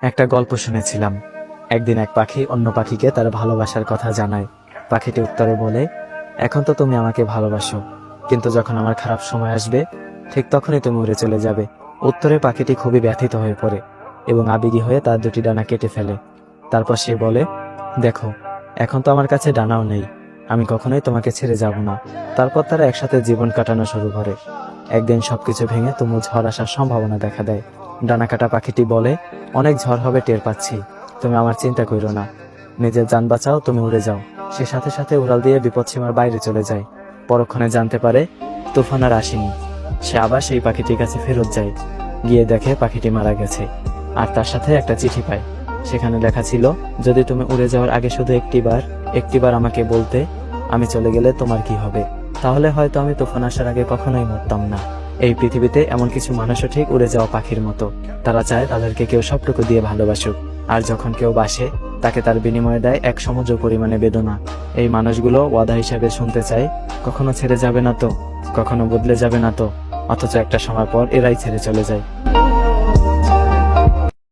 একটা গল্প শুনেছিলাম। একদিন এক পাখি অন্য পাখিকে তার ভালোবাসার কথা জানায়। পাখিটি উত্তরে বলে, এখন তো তুমি আমাকে ভালোবাসো, কিন্তু যখন আমার খারাপ সময় আসবে ঠিক তখনই তুমি উড়ে চলে যাবে। উত্তরে পাখিটি খুবই ব্যথিত হয়ে পড়ে এবং আবেগী হয়ে তার দুটি ডানা কেটে ফেলে। তারপর সে বলে, দেখো, এখন তো আমার কাছে ডানাও নেই, আমি কখনোই তোমাকে ছেড়ে যাব না। তারপর তারা একসাথে জীবন কাটানো শুরু করে। একদিন সবকিছু ভেঙে তুমুল ঝড় আসার সম্ভাবনা দেখা দেয়। ডানা কাটা পাখিটি বলে, অনেক ঝড় হবে টের পাচ্ছি, তুমি আমার চিন্তা করো না, নিজের জান বাঁচাও, তুমি উড়ে যাও। সে সাথে সাথে উড়াল দিয়ে বিপদসীমার বাইরে চলে যায়। পরক্ষণে জানতে পারে তুফান আর আসেনি। সে আবার সেই পাখিটির কাছে ফেরত যায়। গিয়ে দেখে পাখিটি মারা গেছে, আর তার সাথে একটা চিঠি পায়। সেখানে লেখা ছিল, যদি তুমি উড়ে যাওয়ার আগে শুধু একটিবার আমাকে বলতে, আমি চলে গেলে তোমার কি হবে, তাহলে হয়তো আমি তুফান আসার আগে কখনোই মরতাম না। এই পৃথিবীতে এমন কিছু মানুষও ঠিক উড়ে যাওয়া পাখির মতো। তারা চায় তাদেরকে কেউ সবটুকু দিয়ে ভালোবাসুক, আর যখন কেউ বাসে তাকে তার বিনিময়ে দেয় এক সমুদ্র পরিমাণে বেদনা। এই মানুষগুলো ওয়াদা হিসাবে শুনতে চায়, কখনো ছেড়ে যাবে না তো, কখনো বদলে যাবে না তো, অথচ একটা সময় পর এরাই ছেড়ে চলে যায়।